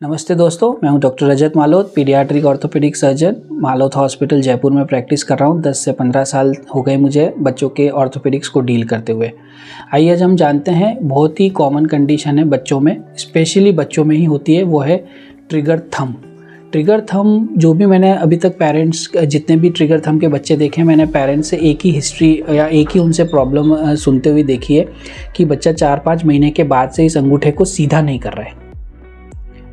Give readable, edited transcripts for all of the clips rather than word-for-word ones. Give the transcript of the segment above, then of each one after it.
नमस्ते दोस्तों, मैं हूं doctor Rajat Malot, paediatric orthopaedic surgeon, Malot hospital Jaipur में प्रैक्टिस कर रहा हूं। 10 से 15 साल हो गए मुझे बच्चों के ऑर्थोपेडिक्स को डील करते हुए। आइए आज हम जानते हैं, बहुत ही कॉमन कंडीशन है बच्चों में, स्पेशली बच्चों में ही होती है, वो है ट्रिगर थंब। ट्रिगर थंब जो भी मैंने अभी तक पेरेंट्स जितने भी ट्रिगर थंब के बच्चे देखे, मैंने पेरेंट्स से एक ही हिस्ट्री या एक ही उनसे प्रॉब्लम सुनते हुए देखी है कि बच्चा 4-5 महीने के बाद से इस अंगूठे को सीधा नहीं कर रहा है।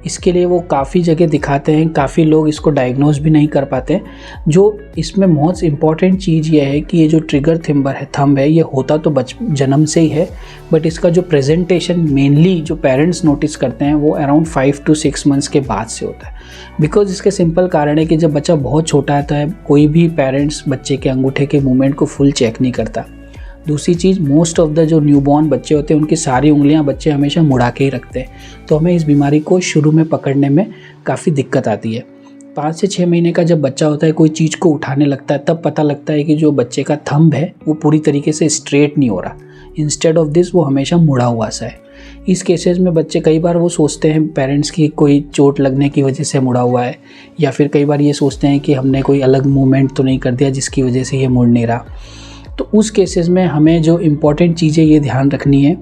इसके लिए वो काफ़ी जगह दिखाते हैं, काफ़ी लोग इसको डायग्नोज भी नहीं कर पाते। जो इसमें मोस्ट इम्पॉर्टेंट चीज़ ये है कि ये जो ट्रिगर थंब है ये होता तो जन्म से ही है, बट इसका जो प्रेजेंटेशन मेनली जो पेरेंट्स नोटिस करते हैं वो अराउंड 5 to 6 मंथ्स के बाद से होता है। बिकॉज इसके सिंपल कारण है कि जब बच्चा बहुत छोटा आता है, कोई भी पेरेंट्स बच्चे के अंगूठे के मूवमेंट को फुल चेक नहीं करता। दूसरी चीज़, मोस्ट ऑफ द जो न्यूबॉर्न बच्चे होते हैं उनकी सारी उंगलियां बच्चे हमेशा मुड़ा के ही रखते हैं, तो हमें इस बीमारी को शुरू में पकड़ने में काफ़ी दिक्कत आती है। 5 से 6 महीने का जब बच्चा होता है, कोई चीज़ को उठाने लगता है, तब पता लगता है कि जो बच्चे का थंब है वो पूरी तरीके से स्ट्रेट नहीं हो रहा, इंस्टेड ऑफ दिस वो हमेशा मुड़ा हुआ सा है। इस केसेस में बच्चे कई बार वो सोचते हैं पेरेंट्स की कोई चोट लगने की वजह से मुड़ा हुआ है, या फिर कई बार ये सोचते हैं कि हमने कोई अलग मूवमेंट तो नहीं कर दिया जिसकी वजह से ये मुड़ नहीं रहा। तो उस केसेस में हमें जो इम्पॉर्टेंट चीज़ें ये ध्यान रखनी है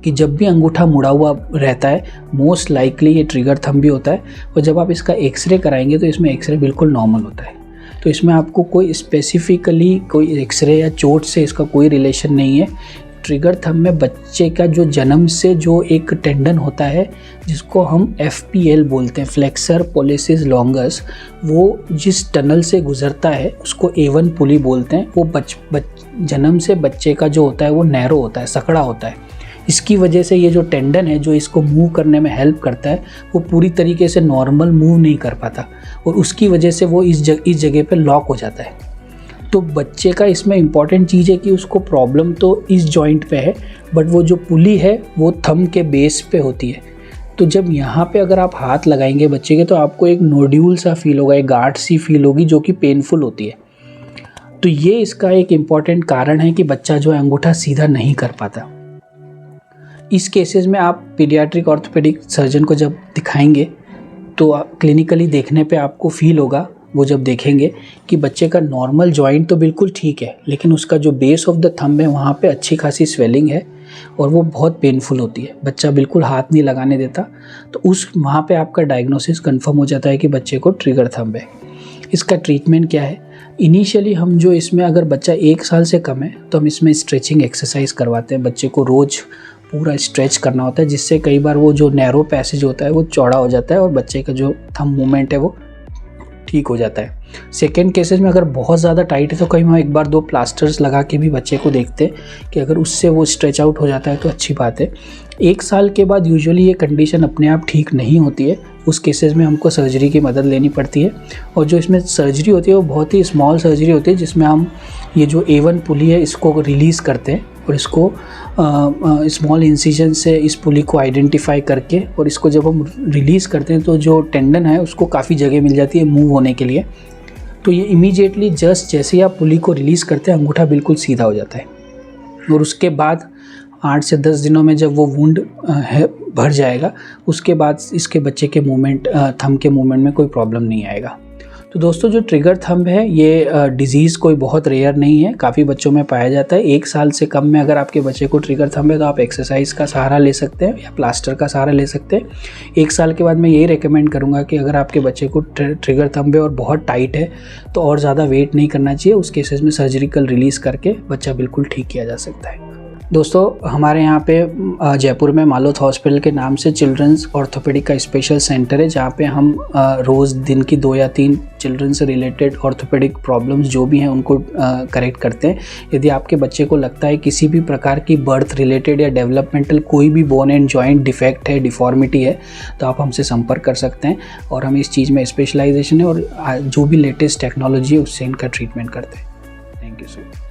कि जब भी अंगूठा मुड़ा हुआ रहता है, मोस्ट लाइकली ये ट्रिगर थंब भी होता है। और जब आप इसका एक्सरे कराएंगे तो इसमें एक्सरे बिल्कुल नॉर्मल होता है, तो इसमें आपको कोई स्पेसिफिकली कोई एक्सरे या चोट से इसका कोई रिलेशन नहीं है। ट्रिगर थंब में बच्चे का जो जन्म से जो एक टेंडन होता है जिसको हम FPL बोलते हैं, फ्लेक्सर पोलेसिस लॉन्गस, वो जिस टनल से गुजरता है उसको A1 पुली बोलते हैं। वो जन्म से बच्चे का जो होता है वो नैरो होता है, सकड़ा होता है। इसकी वजह से ये जो टेंडन है जो इसको मूव करने में हेल्प करता है, वो पूरी तरीके से नॉर्मल मूव नहीं कर पाता, और उसकी वजह से वो इस जगह पे लॉक हो जाता है। तो बच्चे का इसमें इम्पॉर्टेंट चीज़ है कि उसको प्रॉब्लम तो इस जॉइंट पे है, बट वो जो पुली है वो थंब के बेस पे होती है। तो जब यहाँ पे अगर आप हाथ लगाएंगे बच्चे के, तो आपको एक नोड्यूल सा फील होगा, एक गांठ सी फील होगी जो कि पेनफुल होती है। तो ये इसका एक इम्पॉर्टेंट कारण है कि बच्चा जो है अंगूठा सीधा नहीं कर पाता। इस केसेस में आप पीडियाट्रिक ऑर्थोपेडिक सर्जन को जब दिखाएंगे तो क्लिनिकली देखने पे आपको फील होगा, वो जब देखेंगे कि बच्चे का नॉर्मल जॉइंट तो बिल्कुल ठीक है, लेकिन उसका जो बेस ऑफ द थंब है वहाँ पे अच्छी खासी स्वेलिंग है और वो बहुत पेनफुल होती है। बच्चा बिल्कुल हाथ नहीं लगाने देता, तो उस वहाँ पे आपका डायग्नोसिस कंफर्म हो जाता है कि बच्चे को ट्रिगर थंब है। इसका ट्रीटमेंट क्या है? इनिशियली हम जो इसमें, अगर बच्चा 1 साल से कम है तो हम इसमें स्ट्रेचिंग एक्सरसाइज करवाते हैं। बच्चे को रोज़ पूरा स्ट्रेच करना होता है, जिससे कई बार वो जो नैरो पैसेज होता है वो चौड़ा हो जाता है और बच्चे का जो थंब मूवमेंट है वो ठीक हो जाता है। सेकेंड केसेस में अगर बहुत ज़्यादा टाइट है तो कहीं हम 1-2 प्लास्टर्स लगा के भी बच्चे को देखते हैं कि अगर उससे वो स्ट्रेच आउट हो जाता है तो अच्छी बात है। 1 साल के बाद यूजुअली ये कंडीशन अपने आप ठीक नहीं होती है, उस केसेस में हमको सर्जरी की मदद लेनी पड़ती है। और जो इसमें सर्जरी होती है वो बहुत ही स्मॉल सर्जरी होती है, जिसमें हम ये जो A1 पुली है इसको रिलीज़ करते हैं और इसको स्मॉल इंसिजन से इस पुली को आइडेंटिफाई करके, और इसको जब हम रिलीज़ करते हैं तो जो टेंडन है उसको काफ़ी जगह मिल जाती है मूव होने के लिए। तो ये इमीडिएटली जस्ट जैसे ही आप पुली को रिलीज़ करते हैं अंगूठा बिल्कुल सीधा हो जाता है, और उसके बाद 8 से 10 दिनों में जब वो वुंड भर जाएगा, उसके बाद इसके बच्चे के मूवमेंट, थंब के मूवमेंट में कोई प्रॉब्लम नहीं आएगा। तो दोस्तों, जो ट्रिगर थंब है ये डिज़ीज़ कोई बहुत रेयर नहीं है, काफ़ी बच्चों में पाया जाता है। 1 साल से कम में अगर आपके बच्चे को ट्रिगर थंब है तो आप एक्सरसाइज का सहारा ले सकते हैं या प्लास्टर का सहारा ले सकते हैं। 1 साल के बाद मैं यही रेकमेंड करूँगा कि अगर आपके बच्चे को ट्रिगर थंब है और बहुत टाइट है तो और ज़्यादा वेट नहीं करना चाहिए, उस केसेस में सर्जिकल रिलीज़ करके बच्चा बिल्कुल ठीक किया जा सकता है। दोस्तों, हमारे यहाँ पे जयपुर में मालोत हॉस्पिटल के नाम से चिल्ड्रंस ऑर्थोपेडिक का स्पेशल सेंटर है, जहाँ पे हम रोज़ दिन की 2 या 3 चिल्ड्रन से रिलेटेड ऑर्थोपेडिक प्रॉब्लम्स जो भी हैं उनको करेक्ट करते हैं। यदि आपके बच्चे को लगता है किसी भी प्रकार की बर्थ रिलेटेड या डेवलपमेंटल कोई भी बोन एंड जॉइंट डिफेक्ट है, डिफॉर्मिटी है, तो आप हमसे संपर्क कर सकते हैं, और हम इस चीज़ में स्पेशलाइजेशन है और जो भी लेटेस्ट टेक्नोलॉजी है उससे इनका ट्रीटमेंट करते हैं। Thank you so much.